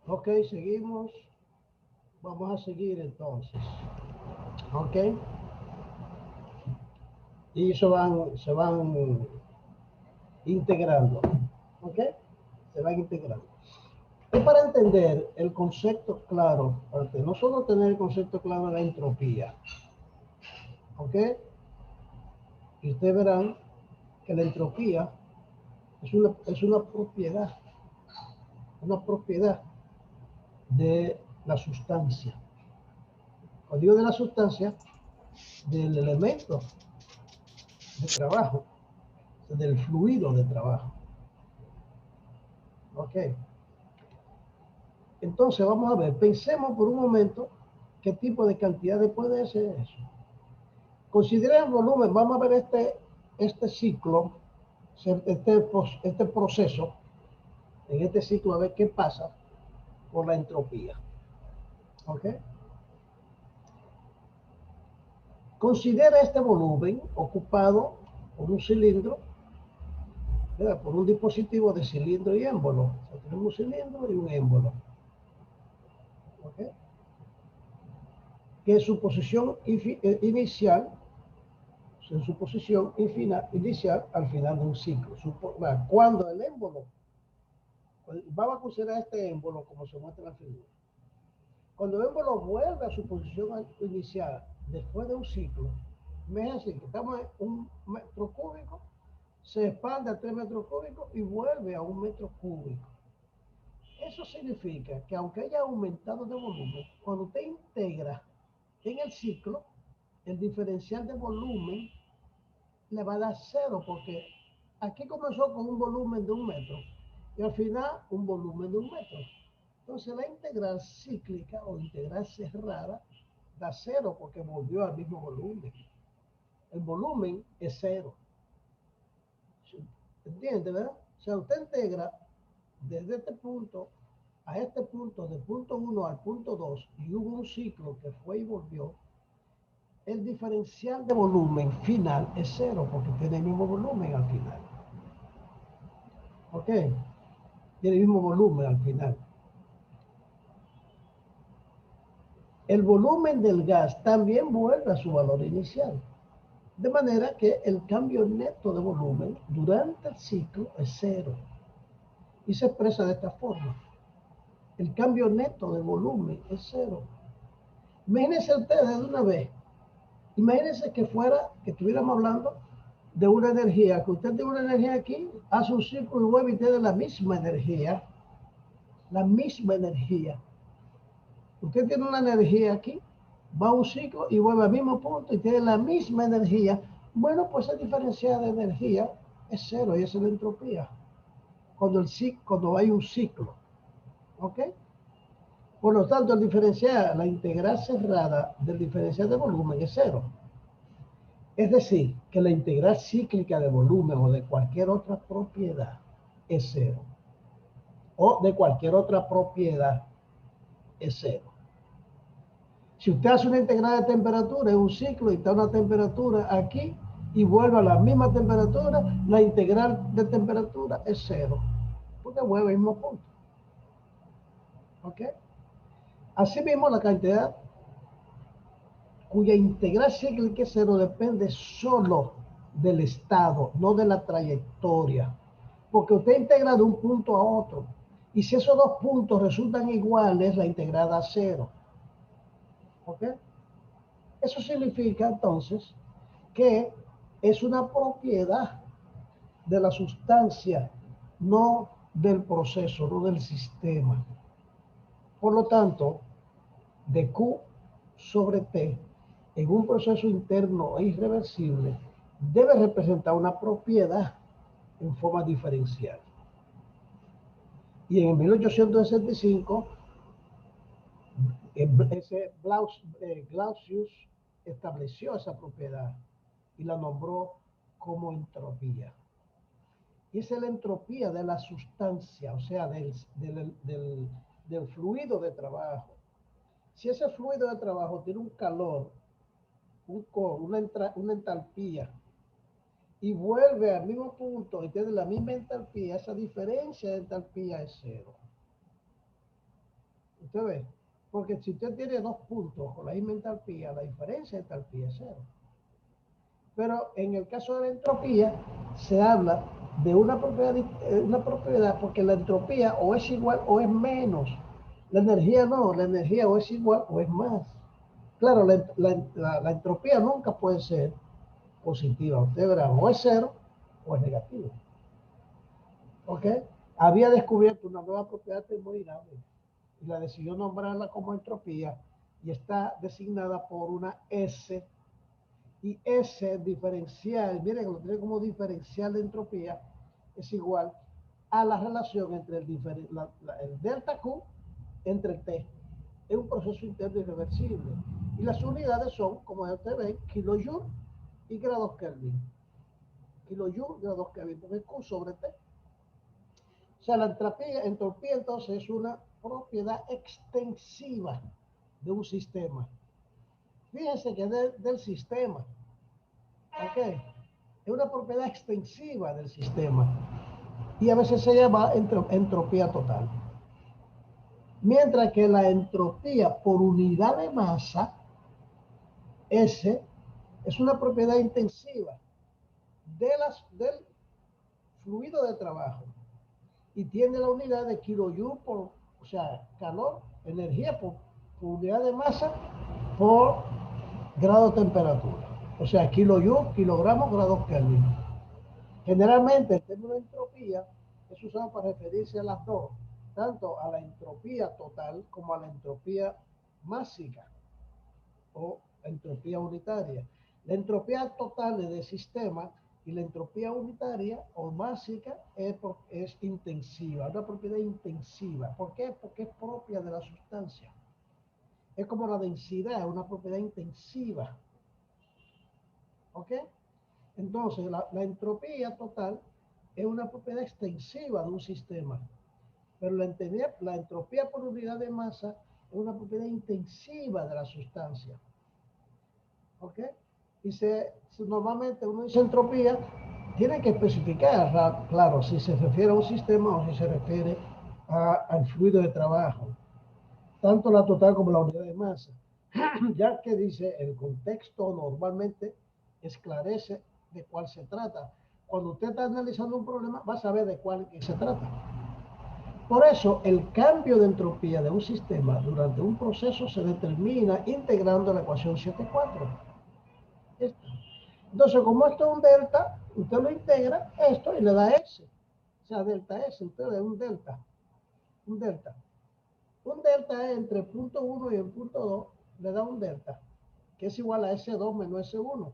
Ok, seguimos. Vamos a seguir entonces. Ok. Y se van integrando. Ok. Se van integrando. Es para entender el concepto claro, para no solo tener el concepto claro de la entropía. Ok. Y ustedes verán que la entropía es una propiedad de la sustancia. Cuando digo de la sustancia, del elemento de trabajo, del fluido de trabajo. Ok. Entonces vamos a ver, pensemos por un momento qué tipo de cantidades puede ser eso. Consideren el volumen, vamos a ver este ciclo, este proceso, en este ciclo a ver qué pasa por la entropía. ¿Ok? Considera este volumen ocupado por un cilindro, ¿verdad? Por un dispositivo de cilindro y émbolo. O sea, tenemos un cilindro y un émbolo. ¿Ok? Que su posición inicial, en su posición inicial al final de un ciclo. Cuando el émbolo, vamos a considerar este émbolo como se muestra en la figura. Cuando el émbolo vuelve a su posición inicial después de un ciclo, imagínense que estamos en un metro cúbico, se expande a 3 metros cúbicos y vuelve a un metro cúbico. Eso significa que aunque haya aumentado de volumen, cuando usted integra en el ciclo, el diferencial de volumen le va a dar cero, porque aquí comenzó con un volumen de 1 metro y al final un volumen de 1 metro. Entonces la integral cíclica o integral cerrada da cero porque volvió al mismo volumen. El volumen es cero. ¿Entiende, verdad? O sea, usted integra desde este punto a este punto, de punto 1 al punto 2, y hubo un ciclo que fue y volvió, el diferencial de volumen final es cero porque tiene el mismo volumen al final. ¿Ok? Tiene el mismo volumen al final. El volumen del gas también vuelve a su valor inicial. De manera que el cambio neto de volumen durante el ciclo es cero. Y se expresa de esta forma. El cambio neto de volumen es cero. Imagínense ustedes de una vez. Imagínense que estuviéramos hablando de una energía, que usted tiene una energía aquí, hace un ciclo y vuelve y tiene la misma energía. La misma energía. Usted tiene una energía aquí, va a un ciclo y vuelve al mismo punto y tiene la misma energía. Bueno, pues el diferencial de energía es cero y esa es la entropía. Cuando hay un ciclo. ¿Ok? Por lo tanto, el diferencial, la integral cerrada del diferencial de volumen es cero. Es decir, que la integral cíclica de volumen o de cualquier otra propiedad es cero. O de cualquier otra propiedad es cero. Si usted hace una integral de temperatura en un ciclo y está una temperatura aquí y vuelve a la misma temperatura, la integral de temperatura es cero, porque vuelve al mismo punto. ¿Ok? Asimismo, la cantidad cuya integral cíclica es cero depende solo del estado, no de la trayectoria. Porque usted integra de un punto a otro. Y si esos dos puntos resultan iguales, la integral da cero. ¿Ok? Eso significa entonces que es una propiedad de la sustancia, no del proceso, no del sistema. Por lo tanto, de Q sobre T en un proceso interno e irreversible debe representar una propiedad en forma diferencial. Y en 1865, Clausius estableció esa propiedad y la nombró como entropía. Y esa es la entropía de la sustancia, o sea, del fluido de trabajo. Si ese fluido de trabajo tiene un calor, una entalpía, y vuelve al mismo punto y tiene la misma entalpía, esa diferencia de entalpía es cero. Usted ve, porque si usted tiene dos puntos con la misma entalpía, la diferencia de entalpía es cero. Pero en el caso de la entropía, se habla de una propiedad porque la entropía o es igual o es menos. La energía no, la energía o es igual o es más. Claro, la entropía nunca puede ser positiva. Usted verá, o es cero o es negativo. ¿Ok? Había descubierto una nueva propiedad termodinámica y la decidió nombrarla como entropía y está designada por una S. Y ese diferencial, miren, lo tiene como diferencial de entropía, es igual a la relación entre el delta Q entre el T. Es un proceso interno irreversible. Y las unidades son, como ustedes ven, kilojoule y grados Kelvin. Kilojoule, grados Kelvin, porque es Q sobre T. O sea, la entropía entonces es una propiedad extensiva de un sistema. Fíjense que del sistema, ¿ok? Es una propiedad extensiva del sistema y a veces se llama entropía total. Mientras que la entropía por unidad de masa, S, es una propiedad intensiva del fluido de trabajo y tiene la unidad de kilojoule por, o sea, calor, energía por unidad de masa por grado de temperatura. O sea, kilojoule, kilogramos, grados Kelvin. Generalmente el término entropía es usado para referirse a las dos, tanto a la entropía total como a la entropía másica o entropía unitaria. La entropía total es del sistema y la entropía unitaria o másica es intensiva, una propiedad intensiva. ¿Por qué? Porque es propia de la sustancia. Es como la densidad, una propiedad intensiva. ¿Ok? Entonces, la entropía total es una propiedad extensiva de un sistema, pero la entropía por unidad de masa es una propiedad intensiva de la sustancia. ¿Ok? Y normalmente uno dice entropía, tiene que especificar, claro, si se refiere a un sistema o si se refiere al fluido de trabajo, tanto la total como la unidad de masa, ya que dice el contexto normalmente esclarece de cuál se trata. Cuando usted está analizando un problema, va a saber de cuál se trata. Por eso, el cambio de entropía de un sistema durante un proceso se determina integrando la ecuación 7.4. Entonces, como esto es un delta, usted lo integra esto y le da S. O sea, delta S, usted le da un delta. Un delta. Un delta es entre el punto 1 y el punto 2, le da un delta, que es igual a S2 menos S1.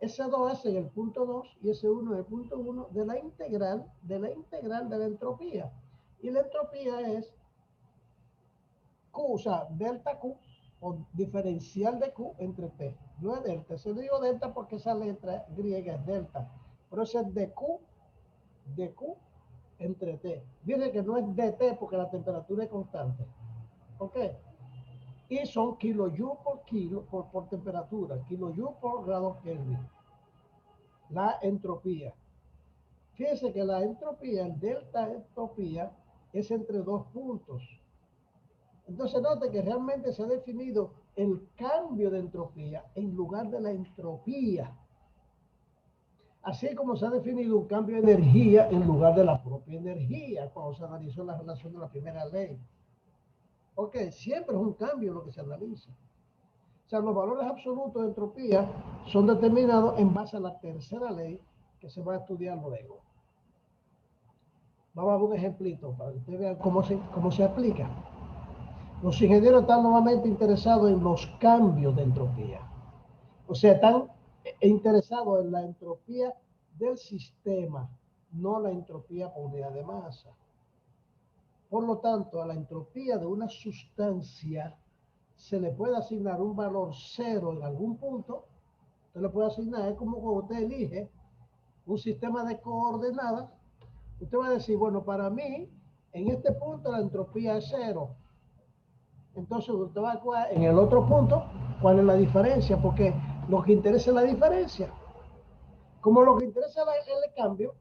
S2 es en el punto 2 y S1 en el punto 1 de la entropía. Y la entropía es Q, o sea, delta Q, o diferencial de Q entre T. No es delta, se digo delta porque esa letra griega es delta, pero ese es de Q entre T. Dice que no es dt porque la temperatura es constante. ¿Ok? Y son kilojoule por por temperatura, kilojoule por grado Kelvin. La entropía. Fíjense que la entropía, el delta entropía, es entre dos puntos. Entonces note que realmente se ha definido el cambio de entropía en lugar de la entropía. Así como se ha definido un cambio de energía en lugar de la propia energía cuando se analizó la relación de la primera ley. Ok, siempre es un cambio lo que se analiza. O sea, los valores absolutos de entropía son determinados en base a la tercera ley que se va a estudiar luego. Vamos a ver un ejemplito para que ustedes vean cómo se aplica. Los ingenieros están nuevamente interesados en los cambios de entropía. O sea, están interesados en la entropía del sistema, no la entropía por unidad de masa. Por lo tanto, a la entropía de una sustancia se le puede asignar un valor cero en algún punto. Usted le puede asignar, es como cuando usted elige un sistema de coordenadas. Usted va a decir, bueno, para mí, en este punto la entropía es cero. Entonces usted va a actuar en el otro punto, cuál es la diferencia, porque lo que interesa es la diferencia. Como lo que interesa es el cambio,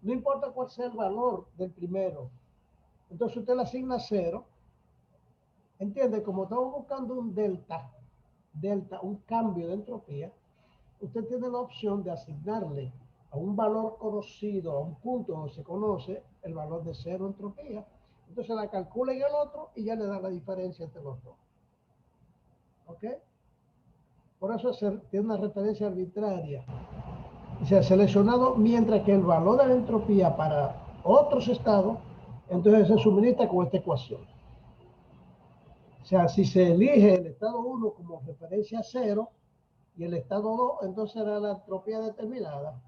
no importa cuál sea el valor del primero. Entonces usted le asigna cero ¿Entiende? Como estamos buscando un delta, un cambio de entropía, usted tiene la opción de asignarle a un valor conocido, a un punto donde se conoce el valor de cero entropía. Entonces la calcula en el otro y ya le da la diferencia entre los dos. ¿Ok? Por eso tiene una referencia arbitraria. Y se ha seleccionado mientras que el valor de la entropía para otros estados, entonces se suministra con esta ecuación. O sea, si se elige el estado 1 como referencia 0 y el estado 2, entonces será la entropía determinada.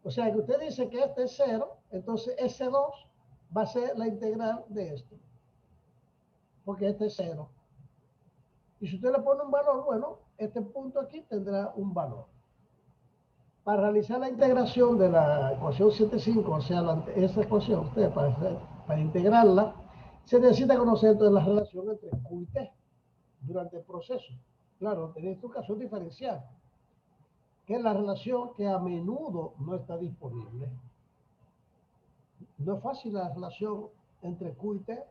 O sea, que usted dice que este es 0, entonces ese 2 va a ser la integral de esto. Porque este es 0. Y si usted le pone un valor, bueno, este punto aquí tendrá un valor. Para realizar la integración de la ecuación 7.5, o sea, esa ecuación, usted para integrarla, se necesita conocer entonces la relación entre Q y T durante el proceso. Claro, en este caso diferencial, que es la relación que a menudo no está disponible. No es fácil la relación entre Q y T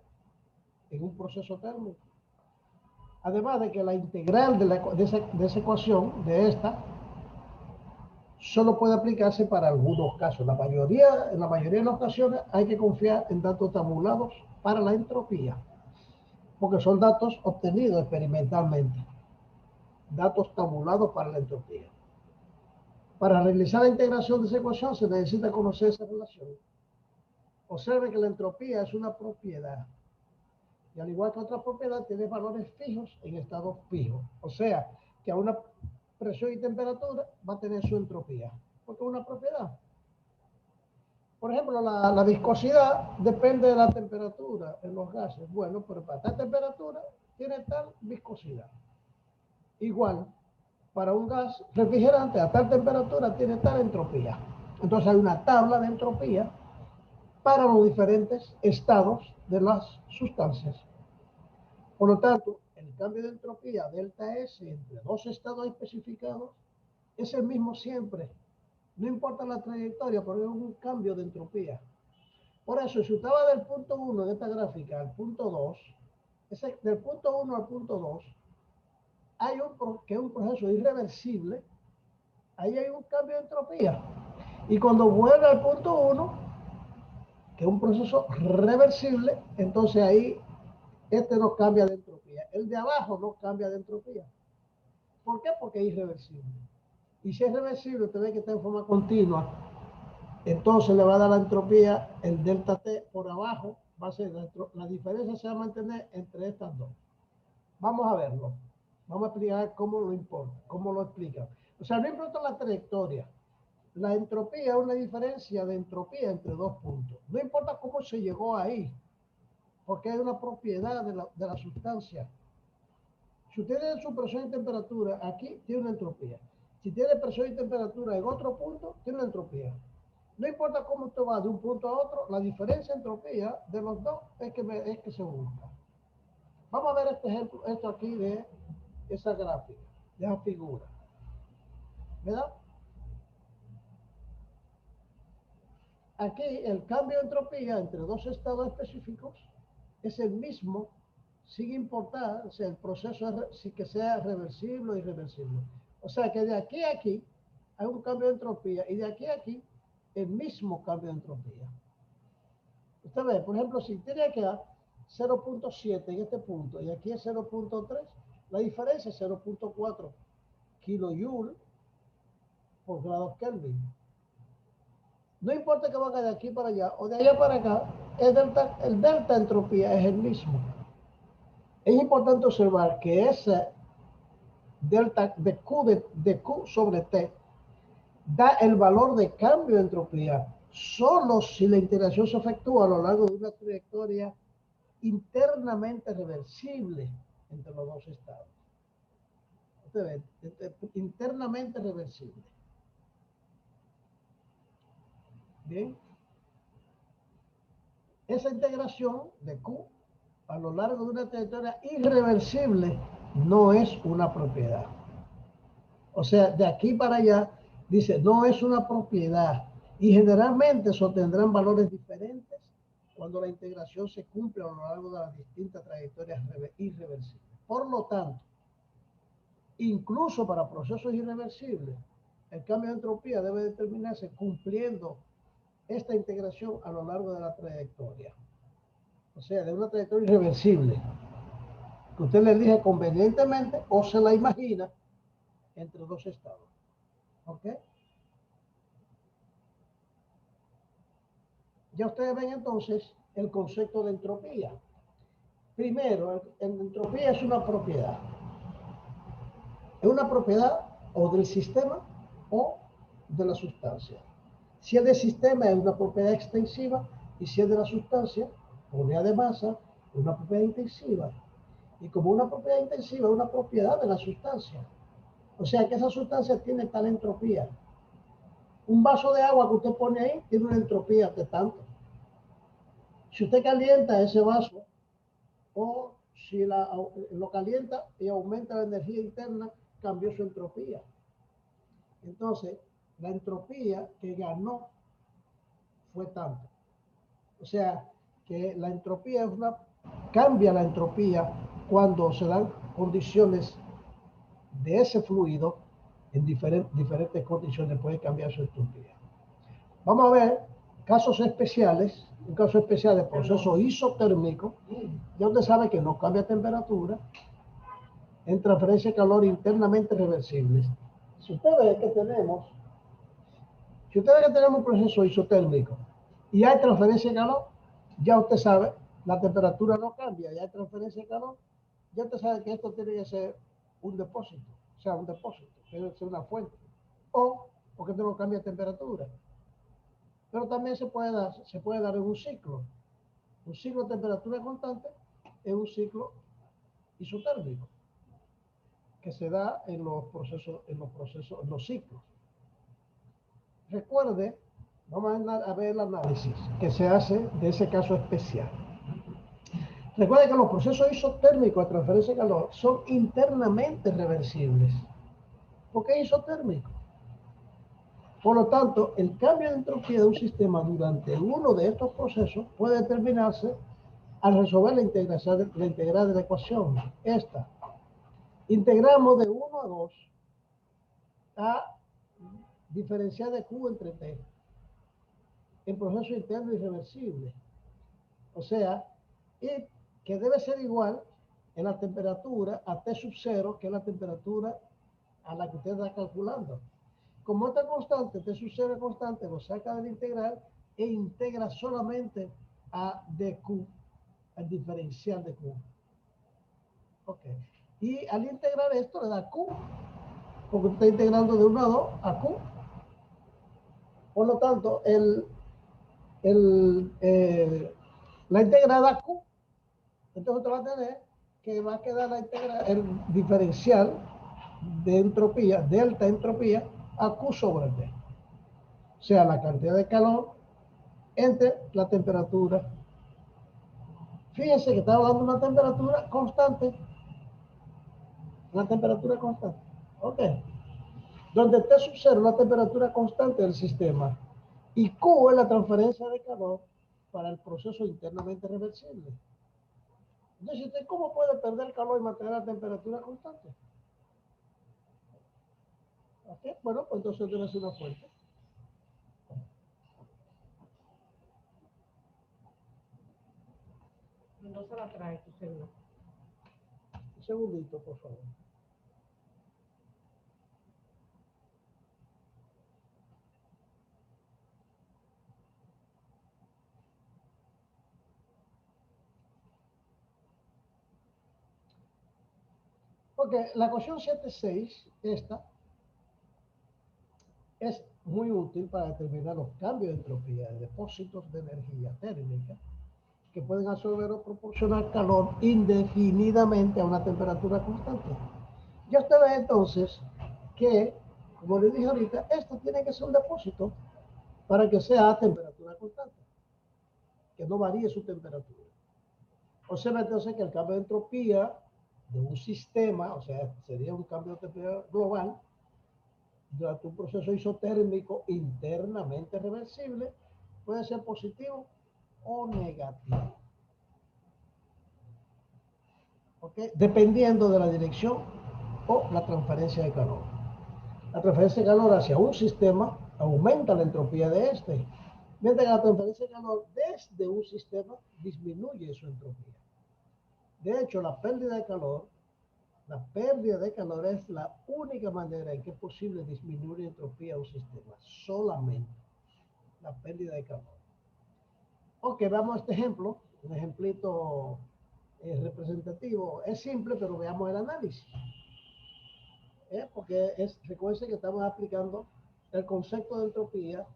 en un proceso térmico. Además de que la integral de esa ecuación, de esta, solo puede aplicarse para algunos casos. En la mayoría de las ocasiones hay que confiar en datos tabulados para la entropía, porque son datos obtenidos experimentalmente. Datos tabulados para la entropía. Para realizar la integración de esa ecuación se necesita conocer esa relación. Observe que la entropía es una propiedad. Y al igual que otras propiedades, tiene valores fijos en estados fijos. O sea, que a una presión y temperatura va a tener su entropía, porque es una propiedad. Por ejemplo, la viscosidad depende de la temperatura en los gases. Bueno, pero para tal temperatura tiene tal viscosidad. Igual, para un gas refrigerante a tal temperatura tiene tal entropía. Entonces hay una tabla de entropía para los diferentes estados de las sustancias. Por lo tanto, el cambio de entropía delta S entre dos estados especificados es el mismo siempre. No importa la trayectoria, porque es un cambio de entropía. Por eso, si usted va del punto 1 de esta gráfica al punto 2, del punto 1 al punto 2, que es un proceso irreversible, ahí hay un cambio de entropía. Y cuando vuelve al punto 1, que es un proceso reversible, entonces ahí este no cambia de entropía. El de abajo no cambia de entropía. ¿Por qué? Porque es irreversible. Y si es reversible, usted ve que está en forma continua, entonces le va a dar la entropía, el delta T por abajo, va a ser la diferencia se va a mantener entre estas dos. Vamos a verlo. Vamos a explicar cómo lo importa, cómo lo explica. O sea, no importa la trayectoria. La entropía es una diferencia de entropía entre dos puntos. No importa cómo se llegó ahí, porque es una propiedad de la sustancia. Si usted tiene su presión y temperatura, aquí tiene una entropía. Si tiene presión y temperatura en otro punto, tiene una entropía. No importa cómo usted va de un punto a otro, la diferencia de entropía de los dos es que se busca. Vamos a ver este ejemplo, esto aquí de esa gráfica, de esa figura. ¿Verdad? Aquí el cambio de entropía entre dos estados específicos es el mismo, sin importar si el proceso si que sea reversible o irreversible. O sea que de aquí a aquí hay un cambio de entropía y de aquí a aquí el mismo cambio de entropía. Usted ve, por ejemplo, si tiene aquí 0.7 en este punto y aquí es 0.3, la diferencia es 0.4 kilojoule por grados Kelvin. No importa que vaya de aquí para allá o de allá para acá, el delta entropía es el mismo. Es importante observar que ese delta de Q sobre T da el valor de cambio de entropía solo si la interacción se efectúa a lo largo de una trayectoria internamente reversible entre los dos estados. Usted ve, internamente reversible. Bien. Esa integración de Q a lo largo de una trayectoria irreversible no es una propiedad. O sea, de aquí para allá, dice, no es una propiedad. Y generalmente sostendrán valores diferentes cuando la integración se cumple a lo largo de las distintas trayectorias irreversibles. Por lo tanto, incluso para procesos irreversibles, el cambio de entropía debe determinarse cumpliendo esta integración a lo largo de la trayectoria. O sea, de una trayectoria irreversible, que usted le elige convenientemente o se la imagina entre dos estados. ¿Ok? Ya ustedes ven entonces el concepto de entropía. Primero, entropía es una propiedad. Es una propiedad o del sistema o de la sustancia. Si es del sistema es una propiedad extensiva y si es de la sustancia, unidad de masa, una propiedad intensiva. Y como una propiedad intensiva es una propiedad de la sustancia. O sea que esa sustancia tiene tal entropía. Un vaso de agua que usted pone ahí tiene una entropía de tanto. Si usted calienta ese vaso o si lo calienta y aumenta la energía interna, cambió su entropía. Entonces, la entropía que ganó fue tanto. O sea, que la entropía es cambia la entropía cuando se dan condiciones de ese fluido en diferentes condiciones puede cambiar su entropía. Vamos a ver casos especiales, un caso especial de proceso isotérmico, ya usted sabe que no cambia temperatura, en transferencia de calor internamente reversibles. Si usted ve que tenemos un proceso isotérmico y hay transferencia de calor, ya usted sabe, la temperatura no cambia, ya hay transferencia de calor, ya usted sabe que esto tiene que ser un depósito, o sea, un depósito, debe ser una fuente, o porque esto no cambia de temperatura. Pero también se puede dar en un ciclo. Un ciclo de temperatura constante es un ciclo isotérmico que se da en los ciclos. Recuerde, vamos a ver el análisis que se hace de ese caso especial. Recuerde que los procesos isotérmicos de transferencia de calor son internamente reversibles. ¿Por qué isotérmico? Por lo tanto, el cambio de entropía de un sistema durante uno de estos procesos puede determinarse al resolver la integral de la ecuación. Esta. Integramos de 1 a 2 a diferencial de Q entre T en proceso interno irreversible. O sea, y que debe ser igual en la temperatura a T sub 0, que es la temperatura a la que usted está calculando. Como esta constante, T sub 0 es constante, lo saca del integral e integra solamente a dq, al diferencial de Q. Ok. Y al integrar esto le da Q, porque está integrando de 1 a 2 a Q. Por lo tanto, la integral da Q. Entonces usted va a tener que va a quedar el diferencial de entropía, delta entropía, a Q sobre T. O sea, la cantidad de calor entre la temperatura. Fíjense que estamos dando una temperatura constante. Una temperatura constante. Ok. Donde T sub 0 es la temperatura constante del sistema. Y Q es la transferencia de calor para el proceso internamente reversible. Entonces, ¿usted cómo puede perder calor y mantener la temperatura constante? ¿Okay? Bueno, pues entonces debe ser una fuente. No se la trae tu celular. Un segundito, por favor. Ok, la ecuación 7.6, esta, es muy útil para determinar los cambios de entropía de depósitos de energía térmica que pueden absorber o proporcionar calor indefinidamente a una temperatura constante. Ya usted ve entonces que, como le dije ahorita, esto tiene que ser un depósito para que sea a temperatura constante, que no varíe su temperatura. Observa entonces que el cambio de entropía de un sistema, o sea, sería un cambio de temperatura global, durante un proceso isotérmico internamente reversible, puede ser positivo o negativo. ¿Ok? Dependiendo de la dirección o la transferencia de calor. La transferencia de calor hacia un sistema aumenta la entropía de este, mientras que la transferencia de calor desde un sistema disminuye su entropía. De hecho, la pérdida de calor es la única manera en que es posible disminuir la entropía de un sistema, solamente la pérdida de calor. Ok, vamos a este ejemplo, un ejemplito representativo. Es simple, pero veamos el análisis. Porque recuerden que estamos aplicando el concepto de entropía,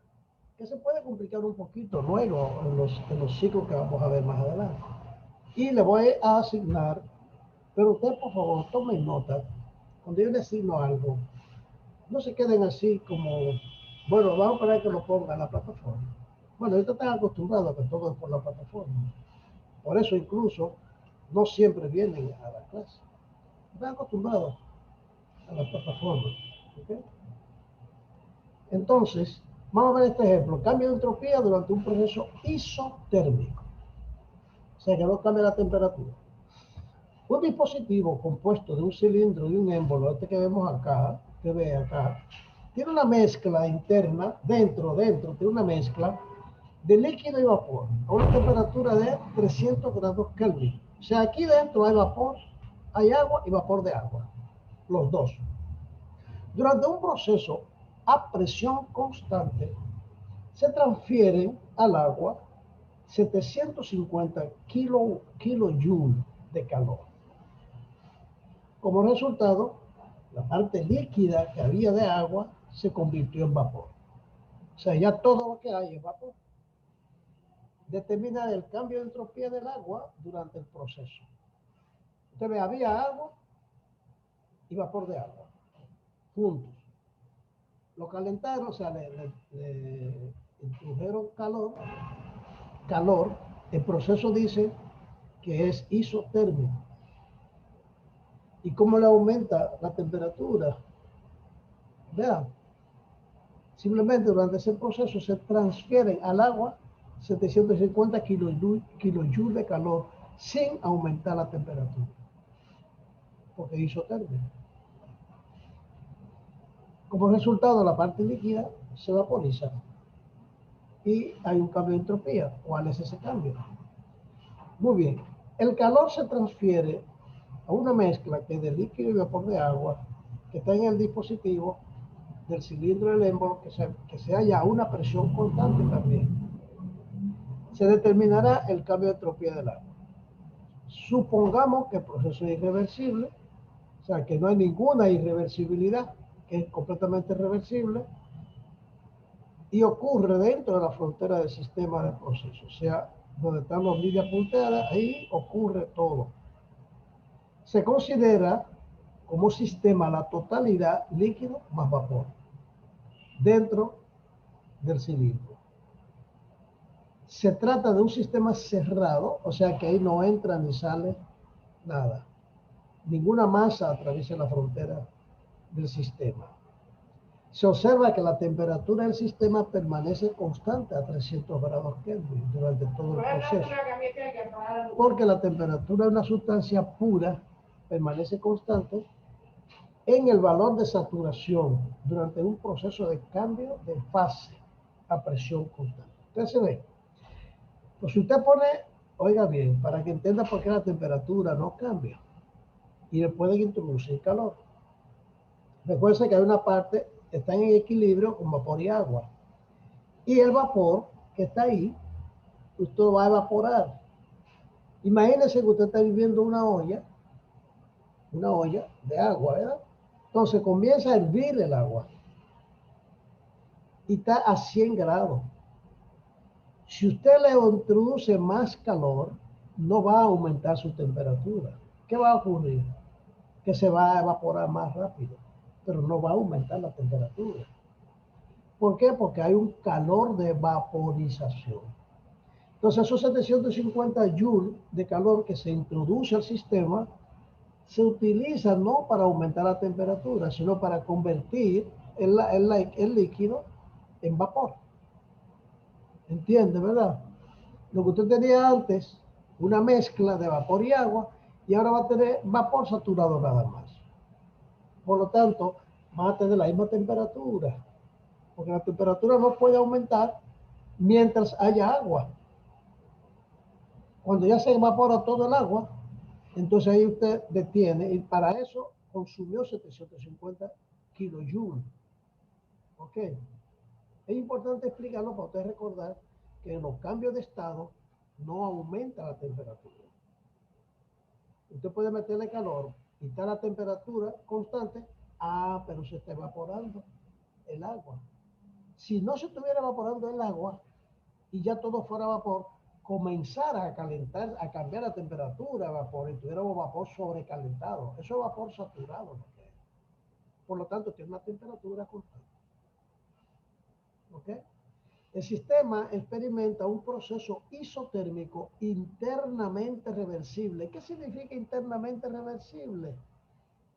que se puede complicar un poquito luego en los ciclos que vamos a ver más adelante. Y le voy a asignar, pero usted por favor tomen nota, cuando yo le asigno algo, no se queden así como, bueno, vamos a esperar que lo ponga en la plataforma. Bueno, ahorita están acostumbrados a que todo es por la plataforma. Por eso incluso no siempre vienen a la clase. Están acostumbrados a la plataforma. ¿Okay? Entonces, vamos a ver este ejemplo. Cambio de entropía durante un proceso isotérmico. O sea que no cambia la temperatura. Un dispositivo compuesto de un cilindro y un émbolo, este que vemos acá, que ve acá, tiene una mezcla interna, dentro, tiene una mezcla de líquido y vapor a una temperatura de 300 grados Kelvin. O sea, aquí dentro hay vapor, hay agua y vapor de agua, los dos. Durante un proceso a presión constante, se transfieren al agua 750 kilojoules de calor. Como resultado, la parte líquida que había de agua se convirtió en vapor. O sea, ya todo lo que hay es vapor. Determina el cambio de entropía del agua durante el proceso. Usted ve, había agua y vapor de agua juntos. Lo calentaron, o sea, le introdujeron calor. El proceso dice que es isotérmico. ¿Y cómo le aumenta la temperatura? Vean, simplemente durante ese proceso se transfieren al agua 750 kilojoules de calor sin aumentar la temperatura, porque es isotérmico. Como resultado, la parte líquida se vaporiza y hay un cambio de entropía. ¿Cuál es ese cambio? Muy bien, el calor se transfiere a una mezcla que es de líquido y vapor de agua que está en el dispositivo del cilindro del émbolo, que se halla a una presión constante también. Se determinará el cambio de entropía del agua. Supongamos que el proceso es irreversible, o sea, que no hay ninguna irreversibilidad, que es completamente reversible, y ocurre dentro de la frontera del sistema de proceso, o sea, donde están las líneas punteadas, ahí ocurre todo. Se considera como sistema la totalidad líquido más vapor dentro del cilindro. Se trata de un sistema cerrado, o sea que ahí no entra ni sale nada. Ninguna masa atraviesa la frontera del sistema. Se observa que la temperatura del sistema permanece constante a 300 grados Kelvin durante todo el proceso. Porque la temperatura de una sustancia pura permanece constante en el valor de saturación durante un proceso de cambio de fase a presión constante. ¿Usted se ve? Pues si usted pone, oiga bien, para que entienda por qué la temperatura no cambia y le pueden introducir calor. Recuerden que hay una parte que está en equilibrio con vapor y agua. Y el vapor que está ahí, usted va a evaporar. Imagínense que usted está viviendo una olla de agua, ¿verdad? Entonces comienza a hervir el agua y está a 100 grados. Si usted le introduce más calor, no va a aumentar su temperatura. ¿Qué va a ocurrir? Que se va a evaporar más rápido, pero no va a aumentar la temperatura. ¿Por qué? Porque hay un calor de vaporización. Entonces, esos 750 joules de calor que se introduce al sistema se utilizan no para aumentar la temperatura, sino para convertir el líquido en vapor. ¿Entiende, verdad? Lo que usted tenía antes, una mezcla de vapor y agua, y ahora va a tener vapor saturado nada más. Por lo tanto, va a tener la misma temperatura, porque la temperatura no puede aumentar mientras haya agua. Cuando ya se evapora todo el agua, entonces ahí usted detiene, y para eso consumió 750 kilojoules. ¿Ok? Es importante explicarlo para usted recordar que en los cambios de estado no aumenta la temperatura. Usted puede meterle calor y está la temperatura constante, pero se está evaporando el agua. Si no se estuviera evaporando el agua y ya todo fuera vapor, comenzara a calentar, a cambiar la temperatura de vapor y tuviéramos vapor sobrecalentado. Eso es vapor saturado. Por lo tanto, tiene una temperatura constante. ¿Ok? El sistema experimenta un proceso isotérmico internamente reversible. ¿Qué significa internamente reversible?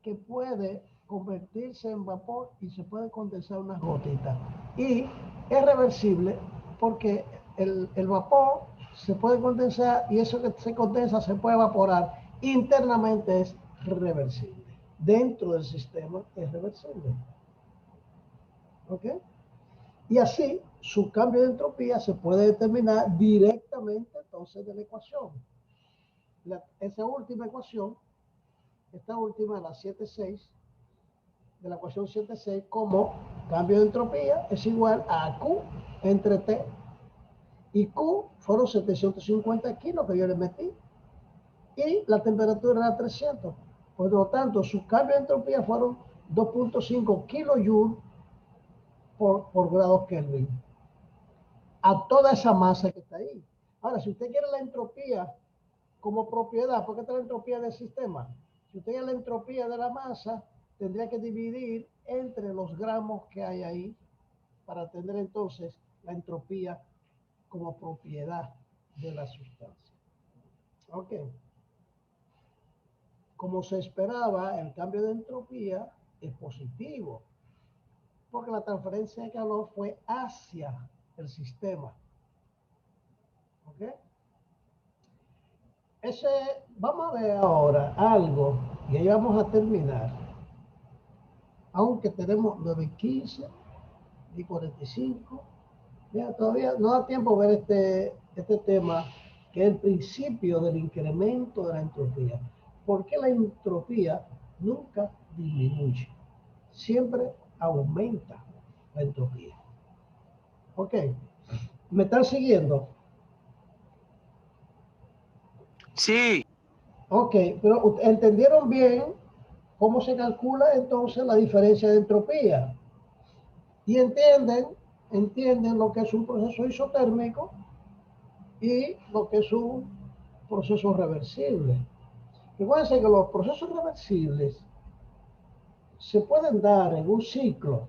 Que puede convertirse en vapor y se puede condensar unas gotitas. Y es reversible porque el vapor se puede condensar y eso que se condensa se puede evaporar. Internamente es reversible. Dentro del sistema es reversible. ¿Ok? Y así, su cambio de entropía se puede determinar directamente entonces de la ecuación. Esa última ecuación, esta última, la 7.6, de la ecuación 7.6, como cambio de entropía es igual a Q entre T. Y Q fueron 750 kilos que yo le metí. Y la temperatura era 300. Por lo tanto, su cambio de entropía fueron 2.5 kilojoules por grado Kelvin. A toda esa masa que está ahí. Ahora, si usted quiere la entropía como propiedad, ¿por qué está la entropía del sistema? Si usted quiere la entropía de la masa, tendría que dividir entre los gramos que hay ahí para tener entonces la entropía como propiedad de la sustancia. Ok. Como se esperaba, el cambio de entropía es positivo, porque la transferencia de calor fue hacia el sistema. ¿Ok? Vamos a ver ahora algo, y ahí vamos a terminar. Aunque tenemos 9:15 y 45, ya todavía no da tiempo ver este tema, que es el principio del incremento de la entropía. ¿Por qué la entropía nunca disminuye? Siempre aumenta la entropía. ¿Ok? ¿Me están siguiendo? Sí. Ok, pero ¿entendieron bien cómo se calcula entonces la diferencia de entropía? Y entienden lo que es un proceso isotérmico y lo que es un proceso reversible. Recuerden que los procesos reversibles se pueden dar en un ciclo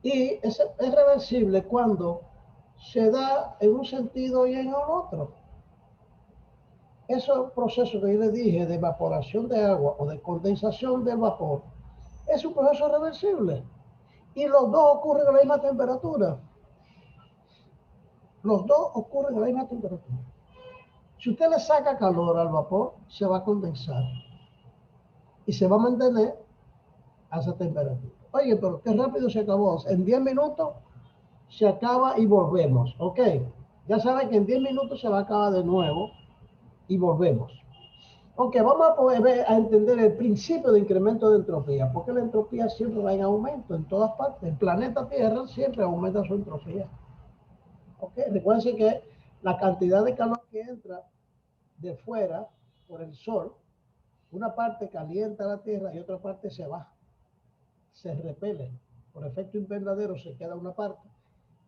y es reversible cuando se da en un sentido y en el otro. Esos procesos que yo les dije de evaporación de agua o de condensación del vapor es un proceso reversible y los dos ocurren a la misma temperatura. Los dos ocurren a la misma temperatura. Si usted le saca calor al vapor, se va a condensar y se va a mantener a esa temperatura. Oye, pero qué rápido se acabó. En 10 minutos se acaba y volvemos. Ok, ya saben que en 10 minutos se va a acabar de nuevo y volvemos. Ok, vamos a poder a entender el principio de incremento de entropía, porque la entropía siempre va en aumento en todas partes. El planeta Tierra siempre aumenta su entropía. Ok, recuerden que la cantidad de calor que entra de fuera por el sol, una parte calienta la Tierra y otra parte se va, se repele. Por efecto invernadero se queda una parte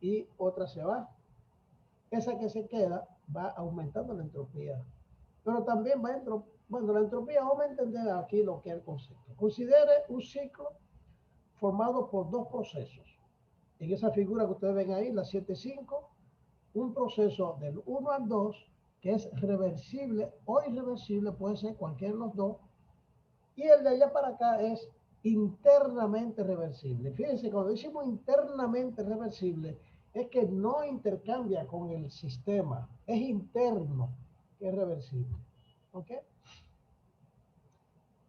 y otra se va. Esa que se queda va aumentando la entropía. Pero también va bueno, la entropía, vamos a entender aquí lo que es el concepto. Considere un ciclo formado por dos procesos. En esa figura que ustedes ven ahí, la 7.5, un proceso del 1 al 2, que es reversible o irreversible, puede ser cualquiera de los dos, y el de allá para acá es internamente reversible. Fíjense, cuando decimos internamente reversible, es que no intercambia con el sistema, es interno, que es reversible. ¿Ok?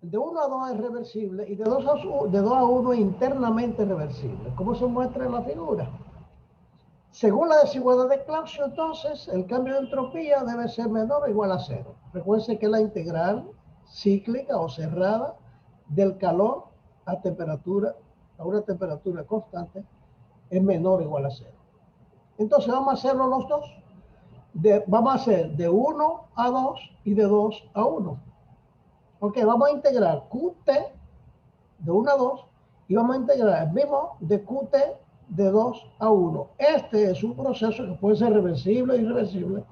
De 1 a 2 es reversible y de 2 a 1 es internamente reversible. ¿Cómo se muestra en la figura? Según la desigualdad de Clausius, entonces, el cambio de entropía debe ser menor o igual a 0. Recuerden que la integral cíclica o cerrada del calor a una temperatura constante es menor o igual a 0. Entonces vamos a hacerlo los dos. Vamos a hacer de 1 a 2 y de 2 a 1. Ok, vamos a integrar Qt de 1 a 2 y vamos a integrar el mismo de Qt de 2 a 1. Este es un proceso que puede ser reversible o irreversible,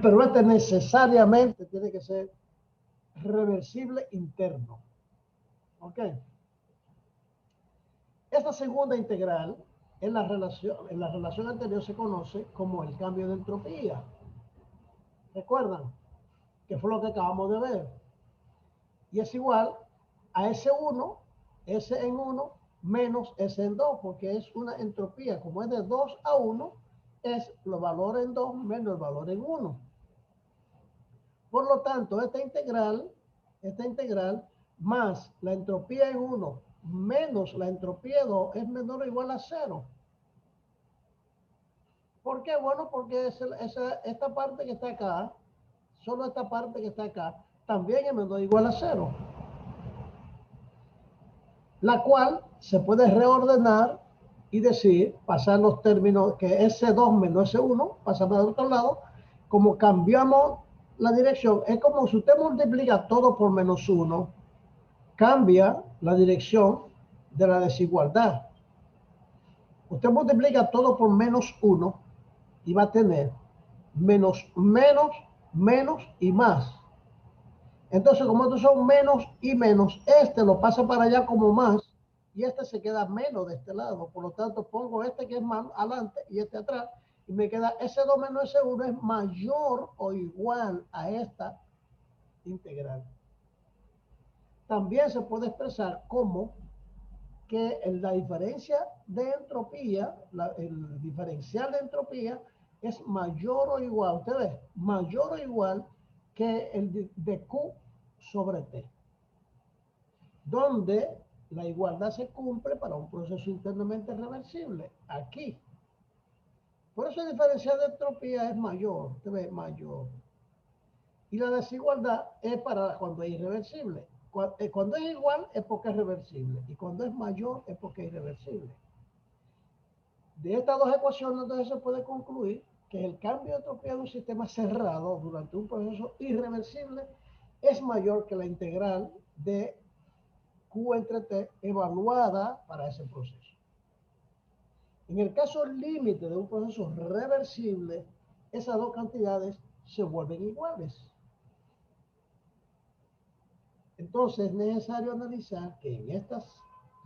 pero este necesariamente tiene que ser reversible interno. ¿Ok? Esta segunda integral en la relación anterior se conoce como el cambio de entropía. ¿Recuerdan? Que fue lo que acabamos de ver. Y es igual a S1, S en 1, menos S en 2, porque es una entropía. Como es de 2 a 1, es los valores en 2 menos el valor en 1. Por lo tanto, esta integral más la entropía en 1 menos la entropía en 2 es menor o igual a 0. ¿Por qué? Bueno, porque esta parte que está acá, solo esta parte que está acá, también es menor o igual a 0. La cual se puede reordenar y decir, pasar los términos que S2 menos S1, pasamos al otro lado, como cambiamos la dirección, es como si usted multiplica todo por menos 1, cambia la dirección de la desigualdad. Usted multiplica todo por menos 1 y va a tener menos, menos, menos y más. Entonces, como estos son menos y menos, este lo pasa para allá como más y este se queda menos de este lado. Por lo tanto, pongo este que es más adelante y este atrás y me queda S2 menos S1 es mayor o igual a esta integral. También se puede expresar como que la diferencia de entropía, el diferencial de entropía es mayor o igual, usted ve, mayor o igual que el de Q sobre T, donde la igualdad se cumple para un proceso internamente reversible, aquí. Por eso el diferencial de entropía es mayor, usted ve, mayor. Y la desigualdad es para cuando es irreversible. Cuando es igual es porque es reversible. Y cuando es mayor es porque es irreversible. De estas dos ecuaciones entonces se puede concluir que el cambio de entropía de un sistema cerrado durante un proceso irreversible es mayor que la integral de Q entre T evaluada para ese proceso. En el caso límite de un proceso reversible, esas dos cantidades se vuelven iguales. Entonces es necesario analizar que en estas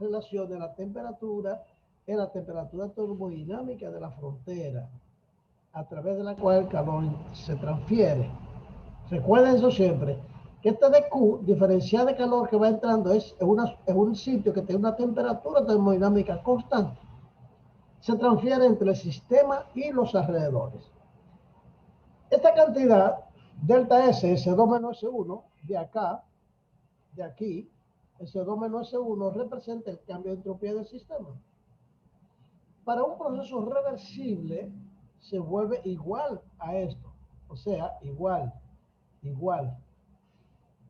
relaciones la temperatura es la temperatura termodinámica de la frontera, a través de la cual el calor se transfiere. Recuerden eso siempre, que este de Q, diferencial de calor que va entrando, es un sitio que tiene una temperatura termodinámica constante. Se transfiere entre el sistema y los alrededores. Esta cantidad, delta S, S2 menos S1, de acá, de aquí, S2 menos S1, representa el cambio de entropía del sistema. Para un proceso reversible, se vuelve igual a esto. O sea, igual.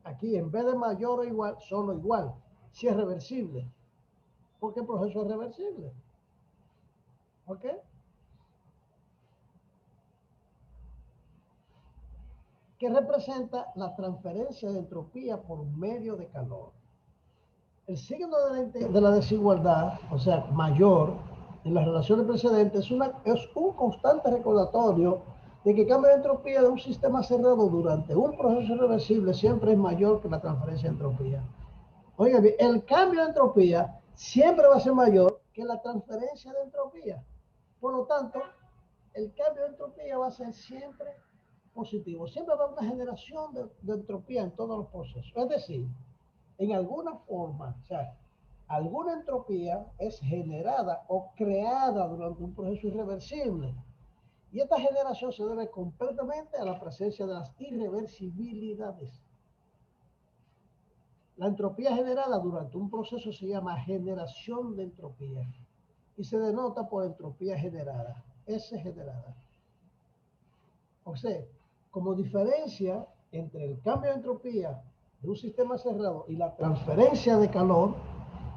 Aquí, en vez de mayor o igual, solo igual. Si es reversible. Porque el proceso es reversible. ¿Ok? Que representa la transferencia de entropía por medio de calor. El signo de la desigualdad, o sea, mayor, en las relaciones precedentes, es un constante recordatorio de que el cambio de entropía de un sistema cerrado durante un proceso irreversible siempre es mayor que la transferencia de entropía. Oigan bien, el cambio de entropía siempre va a ser mayor que la transferencia de entropía. Por lo tanto, el cambio de entropía va a ser siempre positivo. Siempre va a haber una generación de entropía en todos los procesos. Es decir, en alguna forma, o sea, alguna entropía es generada o creada durante un proceso irreversible. Y esta generación se debe completamente a la presencia de las irreversibilidades. La entropía generada durante un proceso se llama generación de entropía y se denota por entropía generada, S generada. O sea, como diferencia entre el cambio de entropía de un sistema cerrado y la transferencia de calor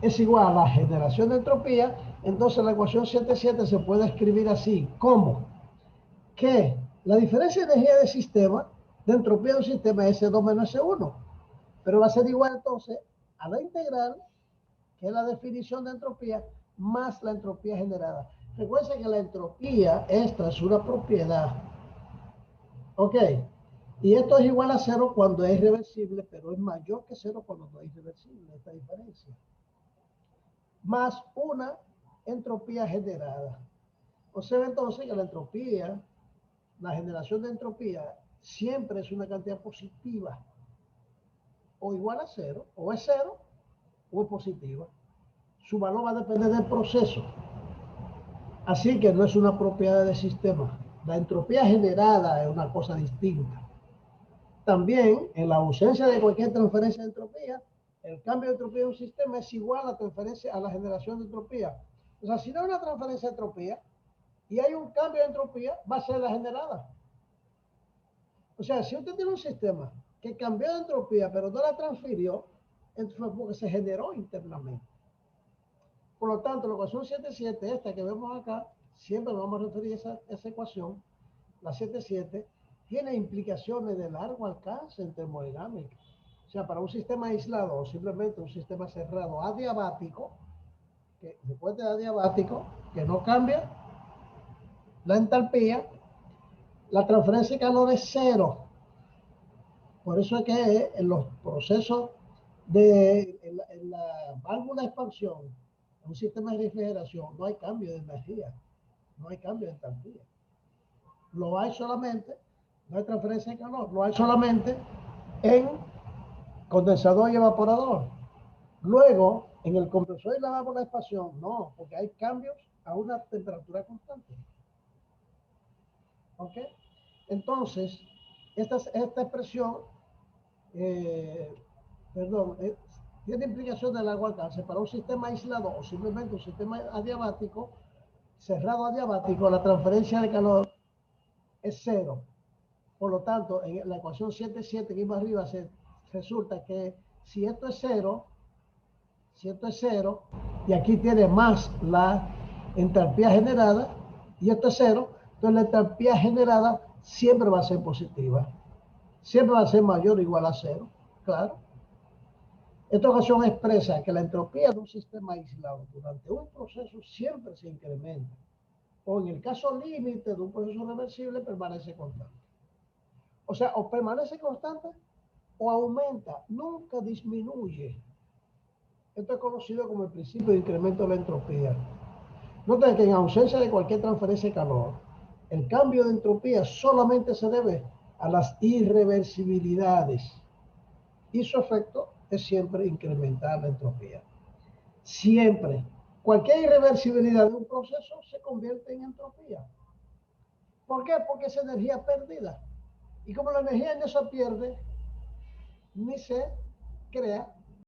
es igual a la generación de entropía, entonces la ecuación 7.7 se puede escribir así, como que la diferencia de energía del sistema, de entropía de un sistema es S2 menos S1, pero va a ser igual entonces a la integral, que es la definición de entropía, más la entropía generada. Recuerden que la entropía, esta es una propiedad. Ok, y esto es igual a 0 cuando es irreversible, pero es mayor que 0 cuando no es irreversible, esta diferencia. Más una entropía generada. Observa entonces que la entropía, la generación de entropía, siempre es una cantidad positiva, o igual a 0, o es 0, o es positiva. Su valor va a depender del proceso. Así que no es una propiedad del sistema. La entropía generada es una cosa distinta. También, en la ausencia de cualquier transferencia de entropía, el cambio de entropía de un sistema es igual a la generación de entropía. O sea, si no hay una transferencia de entropía y hay un cambio de entropía, va a ser la generada. O sea, si usted tiene un sistema que cambió de entropía pero no la transfirió, entonces fue porque se generó internamente. Por lo tanto, la ecuación 7.7, esta que vemos acá, siempre nos vamos a referir a esa ecuación, la 7.7, tiene implicaciones de largo alcance en termodinámica. O sea, para un sistema aislado o simplemente un sistema cerrado adiabático, que después de adiabático, que no cambia la entalpía, la transferencia de calor es 0. Por eso es que en los procesos en la válvula de expansión, en un sistema de refrigeración, no hay cambio de energía, no hay cambio de entalpía. Lo hay solamente, no hay transferencia de calor, lo hay solamente en condensador y evaporador. Luego, en el compresor y la válvula de expansión, no, porque hay cambios a una temperatura constante. ¿Ok? Entonces, esta expresión, tiene implicación de largo alcance. Para un sistema aislado o simplemente un sistema adiabático, cerrado adiabático, la transferencia de calor es 0. Por lo tanto, en la ecuación 7.7 que iba arriba, resulta que si esto es 0, y aquí tiene más la entalpía generada, y esto es 0, entonces la entalpía generada siempre va a ser positiva. Siempre va a ser mayor o igual a 0, claro. Esta ecuación expresa que la entropía de un sistema aislado durante un proceso siempre se incrementa, o en el caso límite de un proceso reversible permanece constante. O sea, o permanece constante o aumenta, nunca disminuye. Esto es conocido como el principio de incremento de la entropía. Nota que en ausencia de cualquier transferencia de calor, el cambio de entropía solamente se debe a las irreversibilidades y su efecto es siempre incrementar la entropía. Siempre. Cualquier irreversibilidad de un proceso se convierte en entropía. ¿Por qué? Porque es energía perdida. Y como la energía no se pierde, ni se crea,